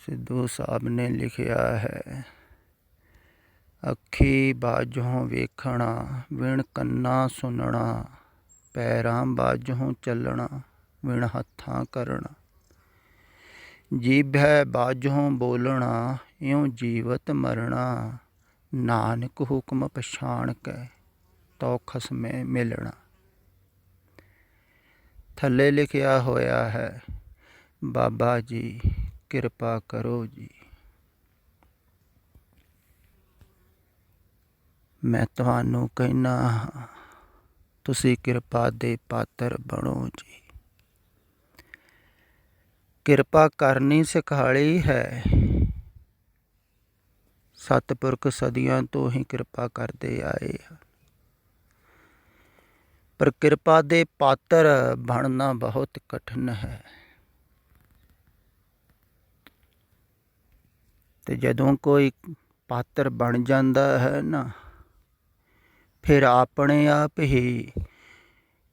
ਸਿੱਧੂ ਸਾਹਿਬ ਨੇ ਲਿਖਿਆ ਹੈ, ਅੱਖੀ ਬਾਝੋਂ ਵੇਖਣਾ ਵਿਣ ਕੰਨਾਂ ਸੁਣਨਾ, ਪੈਰਾਂ ਬਾਝੋਂ ਚੱਲਣਾ ਵਿਣ ਹੱਥਾਂ ਕਰਨਾ, ਜੀਭੈ ਬਾਝੋਂ ਬੋਲਣਾ ਇਉਂ ਜੀਵਤ ਮਰਣਾ, ਨਾਨਕ ਹੁਕਮ ਪਛਾਣ ਕੇ ਤੋ ਖਸਮੇ ਮਿਲਣਾ। ਥੱਲੇ ਲਿਖਿਆ ਹੋਇਆ ਹੈ, ਬਾਬਾ ਜੀ ਕਿਰਪਾ ਕਰੋ ਜੀ। ਮੈਂ ਤੁਹਾਨੂੰ ਕਹਿਣਾ ਹਾਂ, ਤੁਸੀਂ ਕਿਰਪਾ ਦੇ ਪਾਤਰ ਬਣੋ ਜੀ। ਕਿਰਪਾ ਕਰਨੀ ਸਿਖਾਲੀ ਹੈ, ਸਤਿਪੁਰਖ ਸਦੀਆਂ ਤੋਂ ਹੀ ਕਿਰਪਾ ਕਰਦੇ ਆਏ ਹਨ, ਪਰ ਕਿਰਪਾ ਦੇ ਪਾਤਰ ਬਣਨਾ ਬਹੁਤ ਕਠਿਨ ਹੈ। ਤੇ ਜਦੋਂ ਕੋਈ ਪਾਤਰ ਬਣ ਜਾਂਦਾ ਹੈ ਨਾ, ਫਿਰ ਆਪਣੇ ਆਪ ਹੀ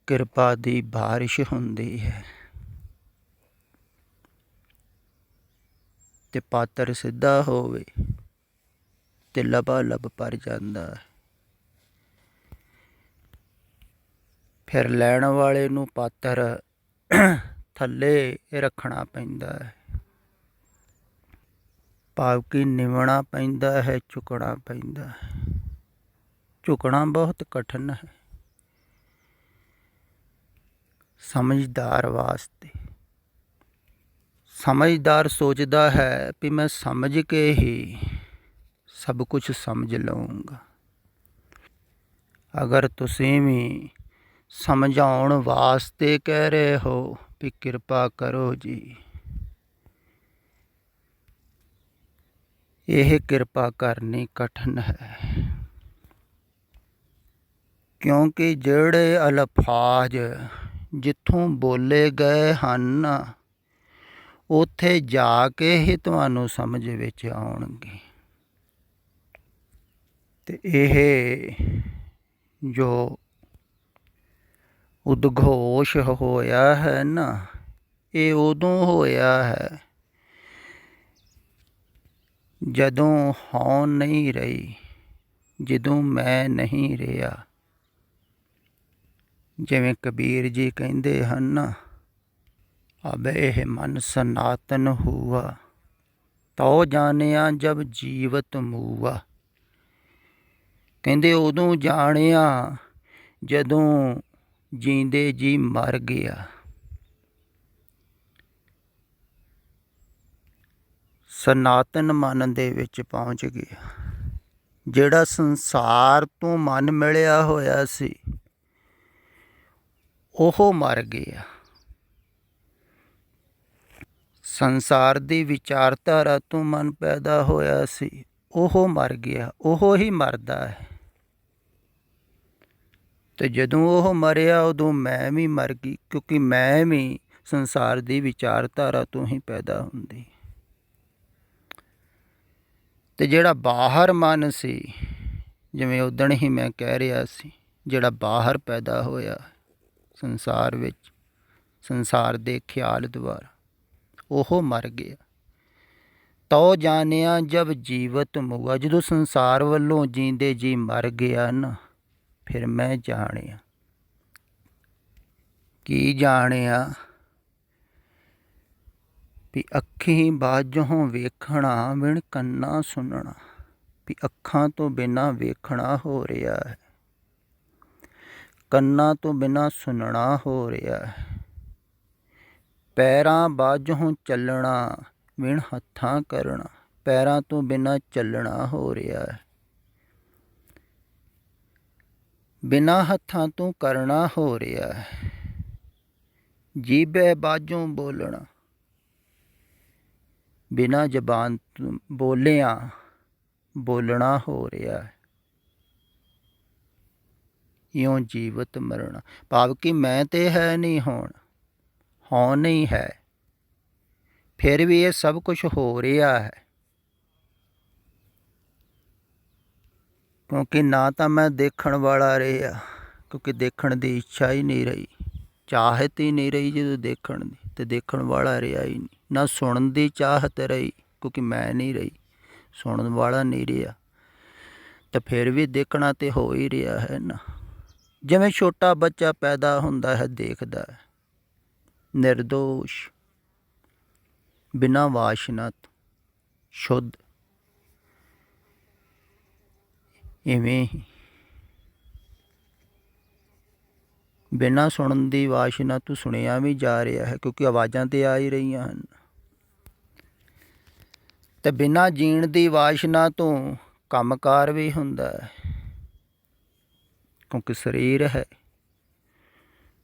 ਕਿਰਪਾ ਦੀ ਬਾਰਿਸ਼ ਹੁੰਦੀ ਹੈ ਤੇ ਪਾਤਰ ਸਿੱਧਾ ਹੋਵੇ ਤੇ ਲਬਾ ਲਬ ਭਰ ਜਾਂਦਾ ਹੈ। ਫਿਰ ਲੈਣ ਵਾਲੇ ਨੂੰ ਪਾਤਰ ਥੱਲੇ ਰੱਖਣਾ ਪੈਂਦਾ ਹੈ, ਭਾਵ ਕਿ ਨਿਵਣਾ ਪੈਂਦਾ ਹੈ, ਝੁਕਣਾ ਪੈਂਦਾ ਹੈ। ਝੁਕਣਾ ਬਹੁਤ ਕਠਿਨ ਹੈ ਸਮਝਦਾਰ ਵਾਸਤੇ। ਸਮਝਦਾਰ ਸੋਚਦਾ ਹੈ ਵੀ ਮੈਂ ਸਮਝ ਕੇ ਹੀ ਸਭ ਕੁਝ ਸਮਝ ਲਊਂਗਾ। ਅਗਰ ਤੁਸੀਂ ਵੀ ਸਮਝਾਉਣ ਵਾਸਤੇ ਕਹਿ ਰਹੇ ਹੋ ਵੀ ਕਿਰਪਾ ਕਰੋ ਜੀ, ਇਹ ਕਿਰਪਾ ਕਰਨੀ ਕਠਿਨ ਹੈ, ਕਿਉਂਕਿ ਜਿਹੜੇ ਅਲਫਾਜ਼ ਜਿੱਥੋਂ ਬੋਲੇ ਗਏ ਹਨ ਉੱਥੇ ਜਾ ਕੇ ਹੀ ਤੁਹਾਨੂੰ ਸਮਝ ਵਿੱਚ ਆਉਣਗੇ। ਤੇ ਇਹ ਜੋ ਉਦਘੋਸ਼ ਹੋਇਆ ਹੈ ਨਾ, ਇਹ ਉਦੋਂ ਹੋਇਆ ਹੈ ਜਦੋਂ ਹਉ ਨਹੀਂ ਰਹੀ, ਜਦੋਂ ਮੈਂ ਨਹੀਂ ਰਿਹਾ। ਜਿਵੇਂ ਕਬੀਰ ਜੀ ਕਹਿੰਦੇ ਹਨ ਨਾ, ਅਬ ਇਹ ਮਨ ਸਨਾਤਨ ਹੁਆ ਤਉ ਜਾਣਿਆ ਜਬ ਜੀਵਤ ਮੂਆ। ਕਹਿੰਦੇ ਉਦੋਂ ਜਾਣਿਆ ਜਦੋਂ ਜੀਂਦੇ ਜੀ ਮਰ ਗਿਆ। ਸਨਾਤਨ ਮਨ ਦੇ ਵਿੱਚ ਪਹੁੰਚ ਗਿਆ। ਜਿਹੜਾ ਸੰਸਾਰ ਤੋਂ ਮਨ ਮਿਲਿਆ ਹੋਇਆ ਸੀ ਉਹ ਮਰ ਗਿਆ। ਸੰਸਾਰ ਦੀ ਵਿਚਾਰਧਾਰਾ ਤੋਂ ਮਨ ਪੈਦਾ ਹੋਇਆ ਸੀ ਉਹ ਮਰ ਗਿਆ, ਉਹ ਹੀ ਮਰਦਾ ਹੈ। ਤੇ ਜਦੋਂ ਉਹ ਮਰਿਆ ਉਦੋਂ ਮੈਂ ਵੀ ਮਰ ਗਈ, ਕਿਉਂਕਿ ਮੈਂ ਵੀ ਸੰਸਾਰ ਦੀ ਵਿਚਾਰਧਾਰਾ ਤੋਂ ਹੀ ਪੈਦਾ ਹੁੰਦੀ। ਤੇ ਜਿਹੜਾ ਬਾਹਰ ਮਨ ਸੀ, ਜਿਵੇਂ ਉਦਣ ਹੀ ਮੈਂ ਕਹਿ ਰਿਹਾ ਸੀ, ਜਿਹੜਾ ਬਾਹਰ ਪੈਦਾ ਹੋਇਆ ਸੰਸਾਰ ਵਿੱਚ, ਸੰਸਾਰ ਦੇ ਖਿਆਲ ਦੁਆਰਾ, ਉਹ ਮਰ ਗਿਆ। ਤਉ ਜਾਣਿਆ ਜਬ ਜੀਵਤ ਮੁਆ, ਜਦੋਂ ਸੰਸਾਰ ਵੱਲੋਂ ਜੀਂਦੇ ਜੀ ਮਰ ਗਿਆ ਨਾ, ਫਿਰ ਮੈਂ ਜਾਣਿਆ। ਕੀ ਜਾਣਿਆ? ਵੀ ਅੱਖੀਂ ਬਾਝੋਂ ਵੇਖਣਾ ਵਿਣ ਕੰਨਾਂ ਸੁਣਨਾ, ਵੀ ਅੱਖਾਂ ਤੋਂ ਬਿਨਾਂ ਵੇਖਣਾ ਹੋ ਰਿਹਾ ਹੈ, ਕੰਨਾਂ ਤੋਂ ਬਿਨਾਂ ਸੁਣਨਾ ਹੋ ਰਿਹਾ ਹੈ, ਪੈਰਾਂ ਬਾਝੋਂ ਚੱਲਣਾ ਵਿਣ ਹੱਥਾਂ ਕਰਨਾ, ਪੈਰਾਂ ਤੋਂ ਬਿਨਾਂ ਚੱਲਣਾ ਹੋ ਰਿਹਾ ਹੈ, ਬਿਨਾਂ ਹੱਥਾਂ ਤੋਂ ਕਰਨਾ ਹੋ ਰਿਹਾ ਹੈ, ਜੀਭੇ ਬਾਝੋਂ ਬੋਲਣਾ, ਬਿਨਾਂ ਜ਼ਬਾਨ ਤੋਂ ਬੋਲਿਆਂ ਬੋਲਣਾ ਹੋ ਰਿਹਾ ਹੈ, ਇਉਂ ਜੀਵਤ ਮਰਨਾ, ਭਾਵ ਕਿ ਮੈਂ ਤੇ ਹੈ ਨਹੀਂ, ਹੁਣ ਹਉ ਨਹੀਂ ਹੈ, ਫਿਰ ਵੀ ਇਹ ਸਭ ਕੁਝ ਹੋ ਰਿਹਾ ਹੈ। ਕਿਉਂਕਿ ਨਾ ਤਾਂ ਮੈਂ ਦੇਖਣ ਵਾਲਾ ਰਿਹਾ, ਕਿਉਂਕਿ ਦੇਖਣ ਦੀ ਇੱਛਾ ਹੀ ਨਹੀਂ ਰਹੀ, ਚਾਹਤ ਹੀ ਨਹੀਂ ਰਹੀ ਜਦੋਂ ਦੇਖਣ ਦੀ, ਤੇ ਦੇਖਣ ਵਾਲਾ ਰਿਹਾ ਹੀ ਨਹੀਂ। ਨਾ ਸੁਣਨ ਦੀ ਚਾਹਤ ਰਹੀ, ਕਿਉਂਕਿ ਮੈਂ ਨਹੀਂ ਰਹੀ, ਸੁਣਨ ਵਾਲਾ ਨਹੀਂ ਰਿਹਾ, ਤਾਂ ਫਿਰ ਵੀ ਦੇਖਣਾ ਤਾਂ ਹੋ ਹੀ ਰਿਹਾ ਹੈ ਨਾ। ਜਿਵੇਂ ਛੋਟਾ ਬੱਚਾ ਪੈਦਾ ਹੁੰਦਾ ਹੈ, ਦੇਖਦਾ ਹੈ, ਨਿਰਦੋਸ਼, ਬਿਨਾਂ ਵਾਸ਼ਨਾ ਤੋਂ, ਸ਼ੁੱਧ, ਇਵੇਂ ਹੀ ਬਿਨਾਂ ਸੁਣਨ ਦੀ ਵਾਸ਼ਨਾ ਤੋਂ ਸੁਣਿਆ ਵੀ ਜਾ ਰਿਹਾ ਹੈ, ਕਿਉਂਕਿ ਆਵਾਜ਼ਾਂ ਤਾਂ ਆ ਹੀ ਰਹੀਆਂ ਹਨ। ਅਤੇ ਬਿਨਾਂ ਜੀਣ ਦੀ ਵਾਸ਼ਨਾ ਤੋਂ ਕੰਮਕਾਰ ਵੀ ਹੁੰਦਾ ਹੈ, ਕਿਉਂਕਿ ਸਰੀਰ ਹੈ,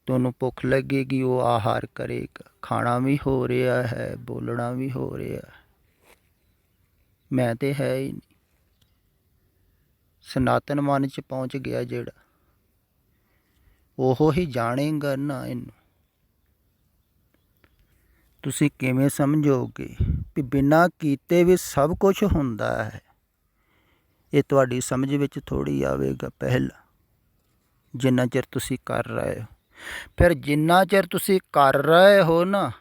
ਤੁਹਾਨੂੰ ਭੁੱਖ ਲੱਗੇਗੀ, ਉਹ ਆਹਾਰ ਕਰੇਗਾ। ਖਾਣਾ ਵੀ ਹੋ ਰਿਹਾ ਹੈ, ਬੋਲਣਾ ਵੀ ਹੋ ਰਿਹਾ। ਮੈਂ ਤਾਂ ਹੈ ਹੀ ਨਹੀਂ। ਸਨਾਤਨ ਮਨ 'ਚ ਪਹੁੰਚ ਗਿਆ ਜਿਹੜਾ, ਉਹ ਹੀ ਜਾਣੇਗਾ ਨਾ ਇਹਨੂੰ। ਤੁਸੀਂ ਕਿਵੇਂ ਸਮਝੋਗੇ ਵੀ ਬਿਨਾਂ ਕੀਤੇ ਵੀ ਸਭ ਕੁਝ ਹੁੰਦਾ ਹੈ? ਇਹ ਤੁਹਾਡੀ ਸਮਝ ਵਿੱਚ ਥੋੜ੍ਹੀ ਆਵੇਗਾ ਪਹਿਲਾਂ, ਜਿੰਨਾ ਚਿਰ ਤੁਸੀਂ ਕਰ ਰਹੇ ਹੋ। ਫਿਰ ਜਿੰਨਾ ਚਿਰ ਤੁਸੀਂ ਕਰ ਰਹੇ ਹੋ ਨਾ,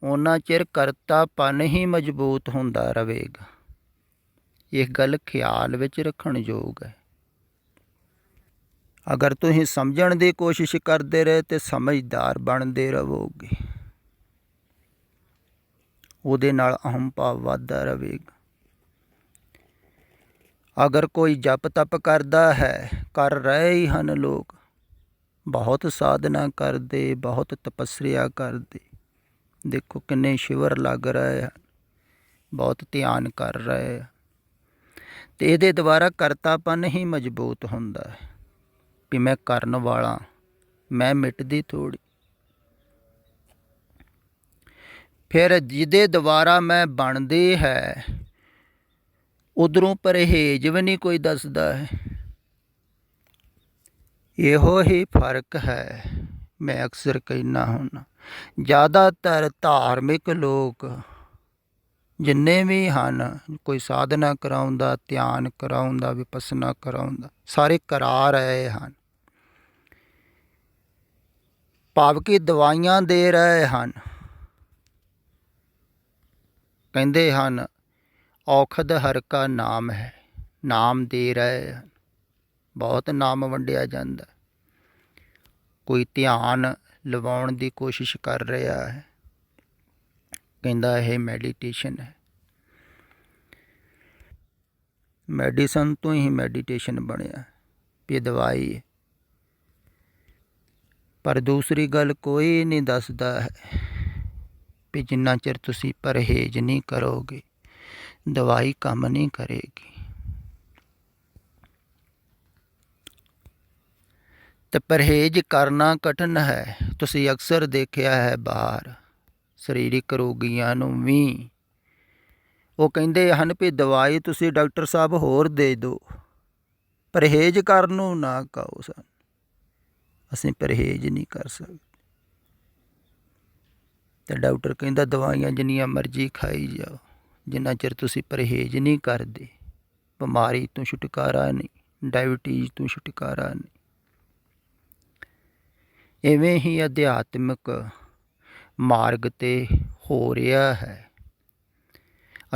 ਓਨਾ ਚਿਰ ਕਰਤਾਪਨ ਹੀ ਮਜ਼ਬੂਤ ਹੁੰਦਾ ਰਹੇਗਾ। ਇਹ ਗੱਲ ਖਿਆਲ ਵਿੱਚ ਰੱਖਣ ਯੋਗ ਹੈ। ਅਗਰ ਤੁਸੀਂ ਸਮਝਣ ਦੀ ਕੋਸ਼ਿਸ਼ ਕਰਦੇ ਰਹੇ ਤਾਂ ਸਮਝਦਾਰ ਬਣਦੇ ਰਹੋਗੇ, ਉਹਦੇ ਨਾਲ ਅਹਮ ਭਾਵ ਵੱਧਦਾ ਰਹੇਗਾ। ਅਗਰ ਕੋਈ ਜਪ ਤਪ ਕਰਦਾ ਹੈ, ਕਰ ਰਹੇ ਹੀ ਹਨ ਲੋਕ, ਬਹੁਤ ਸਾਧਨਾ ਕਰਦੇ, ਬਹੁਤ ਤਪੱਸਿਆ ਕਰਦੇ, ਦੇਖੋ ਕਿੰਨੇ ਸ਼ਿਵਰ ਲੱਗ ਰਹੇ ਹਨ, ਬਹੁਤ ਧਿਆਨ ਕਰ ਰਹੇ ਆ, ਅਤੇ ਇਹਦੇ ਦੁਆਰਾ ਕਰਤਾਪਨ ਹੀ ਮਜ਼ਬੂਤ ਹੁੰਦਾ ਹੈ ਵੀ ਮੈਂ ਕਰਨ ਵਾਲਾ, ਮੈਂ ਮਿਟਦੀ ਥੋੜ੍ਹੀ। ਫਿਰ ਜਿਹਦੇ ਦੁਆਰਾ ਮੈਂ ਬਣਦੀ ਹੈ, ਉੱਧਰੋਂ ਪਰਹੇਜ਼ ਵੀ ਨਹੀਂ ਕੋਈ ਦੱਸਦਾ ਹੈ। ਇਹੋ ਹੀ ਫਰਕ ਹੈ। ਮੈਂ ਅਕਸਰ ਕਹਿੰਦਾ ਹੁੰਦਾ, ਜ਼ਿਆਦਾਤਰ ਧਾਰਮਿਕ ਲੋਕ ਜਿੰਨੇ ਵੀ ਹਨ, ਕੋਈ ਸਾਧਨਾ ਕਰਾਉਂਦਾ, ਧਿਆਨ ਕਰਾਉਂਦਾ, ਵਿਪੱਸਨਾ ਕਰਾਉਂਦਾ, ਸਾਰੇ ਕਰਾ ਰਹੇ ਹਨ, ਭਾਵ ਕਿ ਦਵਾਈਆਂ ਦੇ ਰਹੇ ਹਨ। ਕਹਿੰਦੇ ਹਨ ਔਖਦ ਹਰ ਕਾ ਨਾਮ ਹੈ, ਨਾਮ ਦੇ ਰਹੇ ਹਨ, ਬਹੁਤ ਨਾਮ ਵੰਡਿਆ ਜਾਂਦਾ। ਕੋਈ ਧਿਆਨ ਲਵਾਉਣ ਦੀ ਕੋਸ਼ਿਸ਼ ਕਰ ਰਿਹਾ ਹੈ, ਕਹਿੰਦਾ ਇਹ ਮੈਡੀਟੇਸ਼ਨ ਹੈ। ਮੈਡੀਸਨ ਤੋਂ ਹੀ ਮੈਡੀਟੇਸ਼ਨ ਬਣਿਆ, ਵੀ ਦਵਾਈ ਹੈ। ਪਰ ਦੂਸਰੀ ਗੱਲ ਕੋਈ ਨਹੀਂ ਦੱਸਦਾ ਹੈ ਵੀ ਜਿੰਨਾ ਚਿਰ ਤੁਸੀਂ ਪਰਹੇਜ਼ ਨਹੀਂ ਕਰੋਗੇ, ਦਵਾਈ ਕੰਮ ਨਹੀਂ ਕਰੇਗੀ। ਅਤੇ ਪਰਹੇਜ਼ ਕਰਨਾ ਕਠਿਨ ਹੈ। ਤੁਸੀਂ ਅਕਸਰ ਦੇਖਿਆ ਹੈ ਬਾਹਰ ਸਰੀਰਕ ਰੋਗੀਆਂ ਨੂੰ ਵੀ, ਉਹ ਕਹਿੰਦੇ ਹਨ ਵੀ ਦਵਾਈ ਤੁਸੀਂ ਡਾਕਟਰ ਸਾਹਿਬ ਹੋਰ ਦੇ ਦਿਓ, ਪਰਹੇਜ਼ ਕਰਨ ਨੂੰ ਨਾ ਕਹੋ ਸਾਨੂੰ, ਅਸੀਂ ਪਰਹੇਜ਼ ਨਹੀਂ ਕਰ ਸਕਦੇ। ਅਤੇ ਡਾਕਟਰ ਕਹਿੰਦਾ ਦਵਾਈਆਂ ਜਿੰਨੀਆਂ ਮਰਜ਼ੀ ਖਾਈ ਜਾਓ, ਜਿੰਨਾ ਚਿਰ ਤੁਸੀਂ ਪਰਹੇਜ਼ ਨਹੀਂ ਕਰਦੇ, ਬਿਮਾਰੀ ਤੋਂ ਛੁਟਕਾਰਾ ਨਹੀਂ, ਡਾਇਬਟੀਜ਼ ਤੋਂ ਛੁਟਕਾਰਾ ਨਹੀਂ। ਇਵੇਂ ਹੀ ਅਧਿਆਤਮਿਕ ਮਾਰਗ 'ਤੇ ਹੋ ਰਿਹਾ ਹੈ।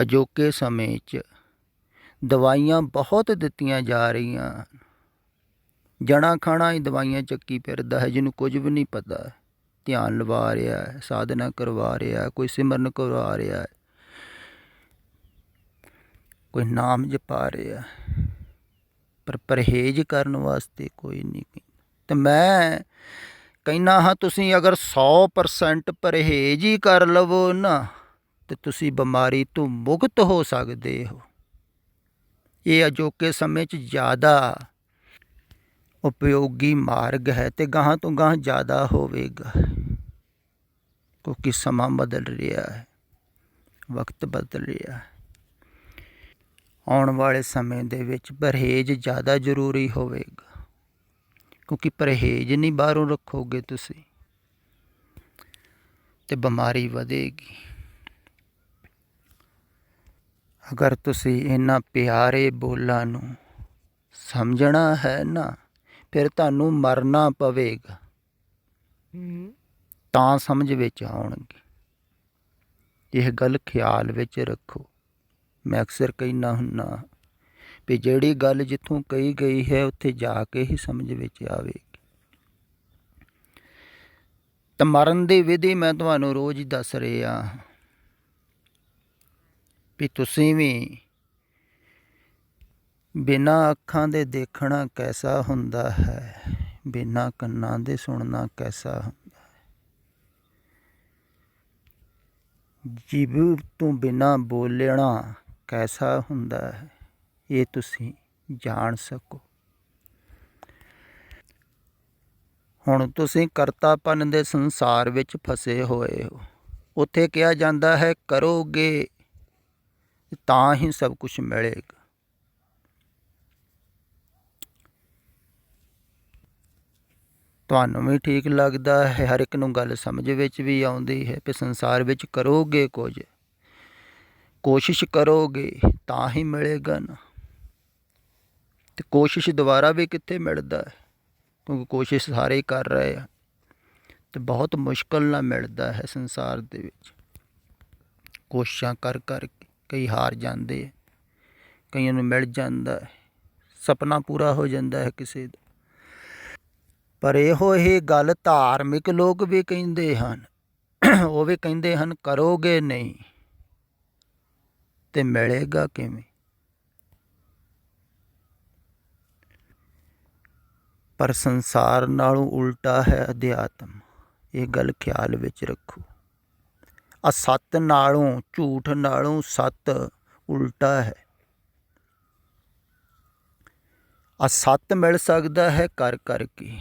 ਅਜੋਕੇ ਸਮੇਂ 'ਚ ਦਵਾਈਆਂ ਬਹੁਤ ਦਿੱਤੀਆਂ ਜਾ ਰਹੀਆਂ, ਜਣਾ ਖਾਣਾ ਹੀ ਦਵਾਈਆਂ ਚੱਕੀ ਫਿਰਦਾ ਹੈ, ਜਿਹਨੂੰ ਕੁਝ ਵੀ ਨਹੀਂ ਪਤਾ। ਧਿਆਨ ਲਵਾ ਰਿਹਾ ਹੈ, ਸਾਧਨਾ ਕਰਵਾ ਰਿਹਾ, ਕੋਈ ਸਿਮਰਨ ਕਰਵਾ ਰਿਹਾ, ਕੋਈ ਨਾਮ ਜਪਾ ਰਿਹਾ, ਪਰ ਪਰਹੇਜ਼ ਕਰਨ ਵਾਸਤੇ ਕੋਈ ਨਹੀਂ। ਅਤੇ ਮੈਂ ਕਹਿੰਦਾ ਹਾਂ ਤੁਸੀਂ ਅਗਰ 100% ਪਰਹੇਜ਼ ਹੀ ਕਰ ਲਵੋ ਨਾ, ਅਤੇ ਤੁਸੀਂ ਬਿਮਾਰੀ ਤੋਂ ਮੁਕਤ ਹੋ ਸਕਦੇ ਹੋ। ਇਹ ਅਜੋਕੇ ਸਮੇਂ 'ਚ ਜ਼ਿਆਦਾ ਉਪਯੋਗੀ ਮਾਰਗ ਹੈ, ਅਤੇ ਗਾਹਾਂ ਤੋਂ ਗਾਹਾਂ ਜ਼ਿਆਦਾ ਹੋਵੇਗਾ, ਕਿਉਂਕਿ ਸਮਾਂ ਬਦਲ ਰਿਹਾ ਹੈ, ਵਕਤ ਬਦਲ ਰਿਹਾ ਹੈ। ਆਉਣ ਵਾਲੇ ਸਮੇਂ ਦੇ ਵਿੱਚ ਪਰਹੇਜ਼ ਜ਼ਿਆਦਾ ਜ਼ਰੂਰੀ ਹੋਵੇਗਾ, ਕਿਉਂਕਿ ਪਰਹੇਜ਼ ਨਹੀਂ ਬਾਹਰੋਂ ਰੱਖੋਗੇ ਤੁਸੀਂ ਅਤੇ ਬਿਮਾਰੀ ਵਧੇਗੀ। ਅਗਰ ਤੁਸੀਂ ਇਹਨਾਂ ਪਿਆਰੇ ਬੋਲਾਂ ਨੂੰ ਸਮਝਣਾ ਹੈ ਨਾ, ਫਿਰ ਤੁਹਾਨੂੰ ਮਰਨਾ ਪਵੇਗਾ, ਤਾਂ ਸਮਝ ਵਿੱਚ ਆਉਣਗੇ। ਇਹ ਗੱਲ ਖਿਆਲ ਵਿੱਚ ਰੱਖੋ। ਮੈਂ ਅਕਸਰ ਕਹਿੰਦਾ ਹੁੰਦਾ ਵੀ ਜਿਹੜੀ ਗੱਲ ਜਿੱਥੋਂ ਕਹੀ ਗਈ ਹੈ ਉੱਥੇ ਜਾ ਕੇ ਹੀ ਸਮਝ ਵਿੱਚ ਆਵੇਗੀ। ਤਾਂ ਮਰਨ ਦੀ ਵਿਧੀ ਮੈਂ ਤੁਹਾਨੂੰ ਰੋਜ਼ ਹੀ ਦੱਸ ਰਿਹਾ ਵੀ ਤੁਸੀਂ ਵੀ ਬਿਨਾਂ ਅੱਖਾਂ ਦੇ ਦੇਖਣਾ ਕੈਸਾ ਹੁੰਦਾ ਹੈ, ਬਿਨਾਂ ਕੰਨਾਂ ਦੇ ਸੁਣਨਾ ਕੈਸਾ ਹੁੰਦਾ ਹੈ, ਜੀਭ ਤੋਂ ਬਿਨਾਂ ਬੋਲਣਾ ਕੈਸਾ ਹੁੰਦਾ ਹੈ, ਇਹ ਤੁਸੀਂ ਜਾਣ ਸਕੋ। ਹੁਣ ਤੁਸੀਂ ਕਰਤਾਪਨ ਦੇ ਸੰਸਾਰ ਵਿੱਚ ਫਸੇ ਹੋਏ ਹੋ। ਉੱਥੇ ਕਿਹਾ ਜਾਂਦਾ ਹੈ ਕਰੋਗੇ ਤਾਂ ਹੀ ਸਭ ਕੁਝ ਮਿਲੇਗਾ। ਤੁਹਾਨੂੰ ਵੀ ਠੀਕ ਲੱਗਦਾ ਹੈ, ਹਰ ਇੱਕ ਨੂੰ ਗੱਲ ਸਮਝ ਵਿੱਚ ਵੀ ਆਉਂਦੀ ਹੈ ਕਿ ਸੰਸਾਰ ਵਿੱਚ ਕਰੋਗੇ ਕੁਝ, ਕੋਸ਼ਿਸ਼ ਕਰੋਗੇ ਤਾਂ ਹੀ ਮਿਲੇਗਾ ਨਾ। ਅਤੇ ਕੋਸ਼ਿਸ਼ ਦੁਬਾਰਾ ਵੀ ਕਿੱਥੇ ਮਿਲਦਾ ਹੈ, ਕਿਉਂਕਿ ਕੋਸ਼ਿਸ਼ ਸਾਰੇ ਹੀ ਕਰ ਰਹੇ ਆ ਅਤੇ ਬਹੁਤ ਮੁਸ਼ਕਿਲ ਨਾਲ ਮਿਲਦਾ ਹੈ ਸੰਸਾਰ ਦੇ ਵਿੱਚ। ਕੋਸ਼ਿਸ਼ਾਂ ਕਰ ਕਰਕੇ ਕਈ ਹਾਰ ਜਾਂਦੇ ਹੈ, ਕਈਆਂ ਨੂੰ ਮਿਲ ਜਾਂਦਾ ਹੈ, ਸੁਪਨਾ ਪੂਰਾ ਹੋ ਜਾਂਦਾ ਹੈ ਕਿਸੇ ਦਾ। ਪਰ ਇਹੋ ਹੀ ਗੱਲ ਧਾਰਮਿਕ ਲੋਕ ਵੀ ਕਹਿੰਦੇ ਹਨ। ਉਹ ਵੀ ਕਹਿੰਦੇ ਹਨ ਕਰੋਗੇ ਨਹੀਂ ਤੇ ਮਿਲੇਗਾ ਕਿਵੇਂ। ਪਰ ਸੰਸਾਰ ਨਾਲੋਂ ਉਲਟਾ ਹੈ ਅਧਿਆਤਮ, ਇਹ ਗੱਲ ਖਿਆਲ ਵਿੱਚ ਰੱਖੋ। ਅਸੱਤ ਨਾਲੋਂ, ਝੂਠ ਨਾਲੋਂ ਸੱਤ ਉਲਟਾ ਹੈ। ਅਸੱਤ ਮਿਲ ਸਕਦਾ ਹੈ ਕਰ ਕਰਕੇ,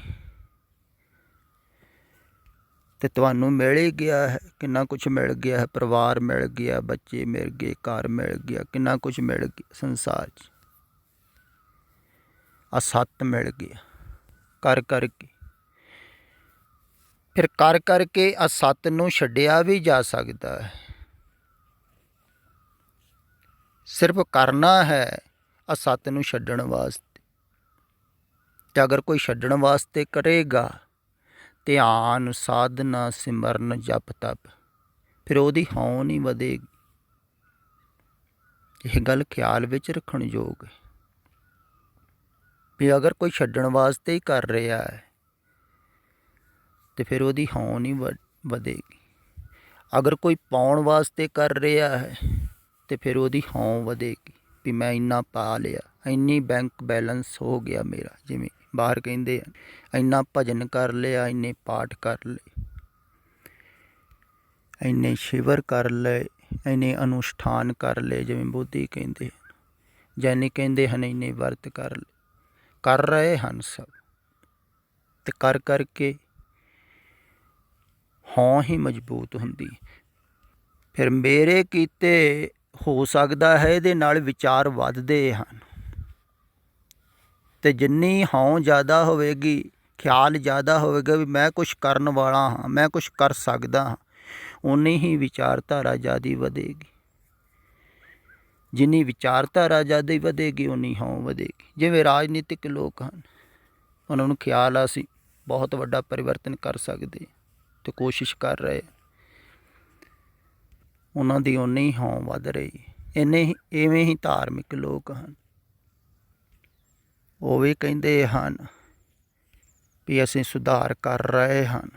ਅਤੇ ਤੁਹਾਨੂੰ ਮਿਲ ਹੀ ਗਿਆ ਹੈ। ਕਿੰਨਾ ਕੁਛ ਮਿਲ ਗਿਆ ਹੈ, ਪਰਿਵਾਰ ਮਿਲ ਗਿਆ, ਬੱਚੇ ਮਿਲ ਗਏ, ਘਰ ਮਿਲ ਗਿਆ, ਕਿੰਨਾ ਕੁਛ ਮਿਲ ਗਿਆ ਸੰਸਾਰ 'ਚ। ਅਸੱਤ ਮਿਲ ਗਿਆ ਕਰ ਕਰਕੇ। ਫਿਰ ਕਰ ਕਰਕੇ ਅਸੱਤ ਨੂੰ ਛੱਡਿਆ ਵੀ ਜਾ ਸਕਦਾ ਹੈ। ਸਿਰਫ ਕਰਨਾ ਹੈ ਅਸੱਤ ਨੂੰ ਛੱਡਣ ਵਾਸਤੇ। ਅਤੇ ਅਗਰ ਕੋਈ ਛੱਡਣ ਵਾਸਤੇ ਕਰੇਗਾ ਧਿਆਨ, ਸਾਧਨਾ, ਸਿਮਰਨ, ਜਪ ਤਪ, ਫਿਰ ਉਹਦੀ ਹਉਂ ਨਹੀਂ ਵਧੇਗੀ। ਇਹ ਗੱਲ ਖਿਆਲ ਵਿੱਚ ਰੱਖਣ ਯੋਗ ਹੈ ਵੀ ਅਗਰ ਕੋਈ ਛੱਡਣ ਵਾਸਤੇ ਹੀ ਕਰ ਰਿਹਾ ਹੈ ਅਤੇ ਫਿਰ ਉਹਦੀ ਹਉਂ ਨਹੀਂ ਵਧੇਗੀ। ਅਗਰ ਕੋਈ ਪਾਉਣ ਵਾਸਤੇ ਕਰ ਰਿਹਾ ਹੈ ਅਤੇ ਫਿਰ ਉਹਦੀ ਹਉਂ ਵਧੇਗੀ ਵੀ ਮੈਂ ਇੰਨਾ ਪਾ ਲਿਆ, ਇੰਨੀ ਬੈਂਕ ਬੈਲੈਂਸ ਹੋ ਗਿਆ ਮੇਰਾ, ਜਿਵੇਂ ਬਾਹਰ ਕਹਿੰਦੇ ਆ ਇੰਨਾ ਭਜਨ ਕਰ ਲਿਆ, ਇੰਨੇ ਪਾਠ ਕਰ ਲਏ, ਇੰਨੇ ਸ਼ਿਵਰ ਕਰ ਲਏ, ਇੰਨੇ ਅਨੁਸ਼ਠਾਨ ਕਰ ਲਏ, ਜਿਵੇਂ ਬੋਧੀ ਕਹਿੰਦੇ ਹਨ, ਜੈਨੀ ਕਹਿੰਦੇ ਹਨ ਇੰਨੇ ਵਰਤ ਕਰ ਲਏ। ਕਰ ਰਹੇ ਹਨ ਸਭ, ਅਤੇ ਕਰ ਕਰਕੇ ਹਉਂ ਹੀ ਮਜ਼ਬੂਤ ਹੁੰਦੀ। ਫਿਰ ਮੇਰੇ ਕੀਤੇ ਹੋ ਸਕਦਾ ਹੈ ਇਹਦੇ ਨਾਲ ਵਿਚਾਰ ਵੱਧਦੇ ਹਨ, ਅਤੇ ਜਿੰਨੀ ਹਉਂ ਜ਼ਿਆਦਾ ਹੋਵੇਗੀ, ਖਿਆਲ ਜ਼ਿਆਦਾ ਹੋਵੇਗਾ ਵੀ ਮੈਂ ਕੁਛ ਕਰਨ ਵਾਲਾ ਹਾਂ, ਮੈਂ ਕੁਛ ਕਰ ਸਕਦਾ ਹਾਂ, ਓਨੀ ਹੀ ਵਿਚਾਰਧਾਰਾ ਜ਼ਿਆਦਾ ਵਧੇਗੀ। ਜਿੰਨੀ ਵਿਚਾਰਧਾਰਾ ਜ਼ਿਆਦਾ ਵਧੇਗੀ ਓਨੀ ਹਉਂ ਵਧੇਗੀ। ਜਿਵੇਂ ਰਾਜਨੀਤਿਕ ਲੋਕ ਹਨ, ਉਹਨਾਂ ਨੂੰ ਖਿਆਲ ਆ ਅਸੀਂ ਬਹੁਤ ਵੱਡਾ ਪਰਿਵਰਤਨ ਕਰ ਸਕਦੇ ਅਤੇ ਕੋਸ਼ਿਸ਼ ਕਰ ਰਹੇ, ਉਹਨਾਂ ਦੀ ਓਨੀ ਹੀ ਹਉਂ ਵੱਧ ਰਹੀ। ਇਵੇਂ ਹੀ ਧਾਰਮਿਕ ਲੋਕ ਹਨ, ਉਹ ਵੀ ਕਹਿੰਦੇ ਹਨ ਵੀ ਅਸੀਂ ਸੁਧਾਰ ਕਰ ਰਹੇ ਹਨ।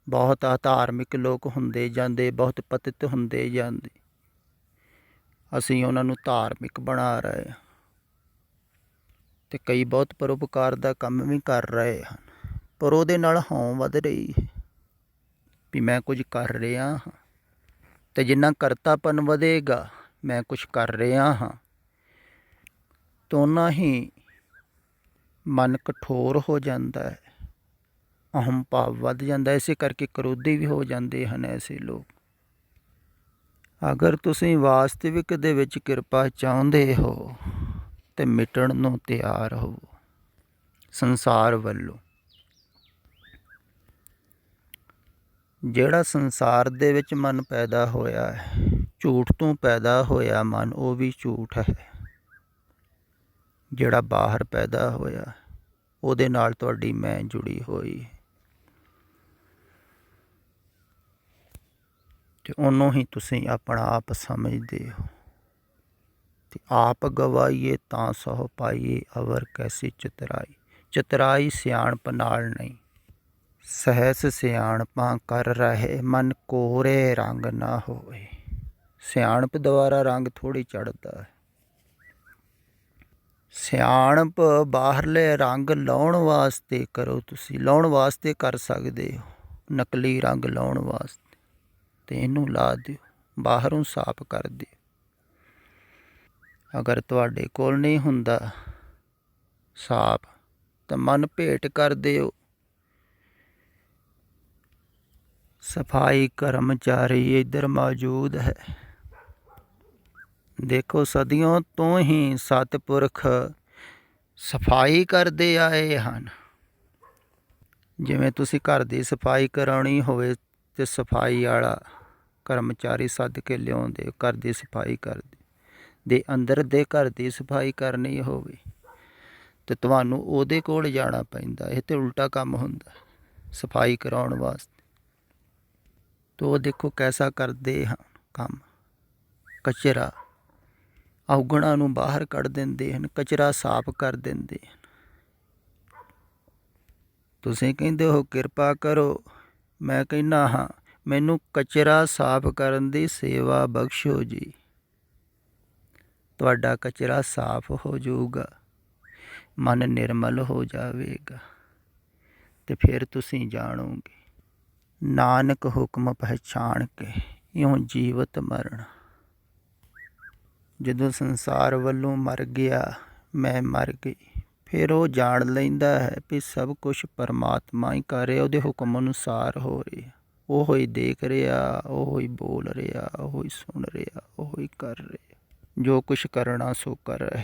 ਬਹੁਤ ਅਧਾਰਮਿਕ ਲੋਕ ਹੁੰਦੇ ਜਾਂਦੇ, ਬਹੁਤ ਪਤਿਤ ਹੁੰਦੇ ਜਾਂਦੇ, ਅਸੀਂ ਉਹਨਾਂ ਨੂੰ ਧਾਰਮਿਕ ਬਣਾ ਰਹੇ ਹਾਂ। ਅਤੇ ਕਈ ਬਹੁਤ ਪਰਉਪਕਾਰ ਦਾ ਕੰਮ ਵੀ ਕਰ ਰਹੇ ਹਨ, ਪਰ ਉਹਦੇ ਨਾਲ ਹਉਂ ਵੱਧ ਰਹੀ ਹੈ ਵੀ ਮੈਂ ਕੁਝ ਕਰ ਰਿਹਾ ਹਾਂ। ਅਤੇ ਜਿੰਨਾ ਕਰਤਾਪਨ ਵਧੇਗਾ, ਮੈਂ ਕੁਛ ਕਰ ਰਿਹਾ ਹਾਂ, ਤਾਂ ਓਨਾ ਹੀ ਮਨ ਕਠੋਰ ਹੋ ਜਾਂਦਾ ਹੈ, ਅਹੰ ਭਾਵ ਵੱਧ ਜਾਂਦਾ। ਇਸੇ ਕਰਕੇ ਕਰੋਧੀ ਵੀ ਹੋ ਜਾਂਦੇ ਹਨ ਐਸੇ ਲੋਕ। ਅਗਰ ਤੁਸੀਂ ਵਾਸਤਵਿਕ ਦੇ ਵਿੱਚ ਕਿਰਪਾ ਚਾਹੁੰਦੇ ਹੋ ਤਾਂ ਮਿਟਣ ਨੂੰ ਤਿਆਰ ਹੋ ਸੰਸਾਰ ਵੱਲੋਂ। ਜਿਹੜਾ ਸੰਸਾਰ ਦੇ ਵਿੱਚ ਮਨ ਪੈਦਾ ਹੋਇਆ ਹੈ, ਝੂਠ ਤੋਂ ਪੈਦਾ ਹੋਇਆ ਮਨ, ਉਹ ਵੀ ਝੂਠ ਹੈ। ਜਿਹੜਾ ਬਾਹਰ ਪੈਦਾ ਹੋਇਆ ਉਹਦੇ ਨਾਲ ਤੁਹਾਡੀ ਮੈਂ ਜੁੜੀ ਹੋਈ ਹੈ, ਅਤੇ ਉਹਨੂੰ ਹੀ ਤੁਸੀਂ ਆਪਣਾ ਆਪ ਸਮਝਦੇ ਹੋ। ਤੇ ਆਪ ਗਵਾਈਏ ਤਾਂ ਸਹੁ ਪਾਈਏ, ਅਵਰ ਕੈਸੀ ਚਤੁਰਾਈ। ਚਤੁਰਾਈ ਸਿਆਣਪ ਨਾਲ ਨਹੀਂ, ਸਹਿਸ ਸਿਆਣਪਾਂ ਕਰ ਰਹੇ, ਮਨ ਕੋਰੇ ਰੰਗ ਨਾ ਹੋਏ। ਸਿਆਣਪ ਦੁਆਰਾ ਰੰਗ ਥੋੜ੍ਹੀ ਚੜ੍ਹਦਾ ਹੈ। ਸਿਆਣਪ ਬਾਹਰਲੇ ਰੰਗ ਲਾਉਣ ਵਾਸਤੇ ਕਰੋ, ਤੁਸੀਂ ਲਾਉਣ ਵਾਸਤੇ ਕਰ ਸਕਦੇ ਹੋ, ਨਕਲੀ ਰੰਗ ਲਾਉਣ ਵਾਸਤੇ, ਤੇ ਇਹਨੂੰ ਲਾ ਦਿਓ, ਬਾਹਰੋਂ ਸਾਫ਼ ਕਰ ਦਿਓ। ਅਗਰ ਤੁਹਾਡੇ ਕੋਲ ਨਹੀਂ ਹੁੰਦਾ ਸਾਫ਼ ਤਾਂ ਮਨ ਭੇਟ ਕਰ ਦਿਓ। ਸਫਾਈ ਕਰਮਚਾਰੀ ਇੱਧਰ ਮੌਜੂਦ ਹੈ। ਦੇਖੋ ਸਦੀਆਂ ਤੋਂ ਹੀ ਸਤਿਪੁਰਖ ਸਫਾਈ ਕਰਦੇ ਆਏ ਹਨ। ਜਿਵੇਂ ਤੁਸੀਂ ਘਰ ਦੀ ਸਫਾਈ ਕਰਾਉਣੀ ਹੋਵੇ ਤੇ ਸਫਾਈ ਵਾਲਾ ਕਰਮਚਾਰੀ ਸੱਦ ਕੇ ਲਿਆਉਂਦੇ, ਘਰ ਦੀ ਸਫਾਈ ਕਰਦੇ, ਦੇ ਅੰਦਰ ਦੇ ਘਰ ਦੀ ਸਫਾਈ ਕਰਨੀ ਹੋਵੇ ਤੇ ਤੁਹਾਨੂੰ ਉਹਦੇ ਕੋਲ ਜਾਣਾ ਪੈਂਦਾ। ਇਹ ਤੇ ਉਲਟਾ ਕੰਮ ਹੁੰਦਾ ਸਫਾਈ ਕਰਾਉਣ ਵਾਸਤੇ। ਤੋ ਉਹ ਦੇਖੋ ਕੈਸਾ ਕਰਦੇ ਹਨ ਕੰਮ। ਕਚਰਾ ਔਗਣਾਂ ਨੂੰ ਬਾਹਰ ਕੱਢ ਦਿੰਦੇ ਹਨ, ਕਚਰਾ ਸਾਫ਼ ਕਰ ਦਿੰਦੇ ਹਨ। ਤੁਸੀਂ ਕਹਿੰਦੇ ਹੋ ਕਿਰਪਾ ਕਰੋ, ਮੈਂ ਕਹਿੰਦਾ ਹਾਂ ਮੈਨੂੰ ਕਚਰਾ ਸਾਫ਼ ਕਰਨ ਦੀ ਸੇਵਾ ਬਖਸ਼ੋ ਜੀ। ਤੁਹਾਡਾ ਕਚਰਾ ਸਾਫ਼ ਹੋ ਜਾਊਗਾ, ਮਨ ਨਿਰਮਲ ਹੋ ਜਾਵੇਗਾ, ਤੇ ਫਿਰ ਤੁਸੀਂ ਜਾਣੋਗੇ ਨਾਨਕ ਹੁਕਮ ਪਹਿਚਾਣ ਕੇ ਇਉਂ ਜੀਵਤ ਮਰਨ। ਜਦੋਂ ਸੰਸਾਰ ਵੱਲੋਂ ਮਰ ਗਿਆ, ਮੈਂ ਮਰ ਗਈ, ਫਿਰ ਉਹ ਜਾਣ ਲੈਂਦਾ ਹੈ ਵੀ ਸਭ ਕੁਛ ਪਰਮਾਤਮਾ ਹੀ ਕਰ ਰਿਹਾ, ਉਹਦੇ ਹੁਕਮ ਅਨੁਸਾਰ ਹੋ ਰਿਹਾ। ਉਹ ਹੀ ਦੇਖ ਰਿਹਾ, ਉਹ ਹੀ ਬੋਲ ਰਿਹਾ, ਉਹ ਹੀ ਸੁਣ ਰਿਹਾ, ਉਹ ਹੀ ਕਰ ਰਿਹਾ। ਜੋ ਕੁਛ ਕਰਨਾ ਸੋ ਕਰ ਰਿਹਾ।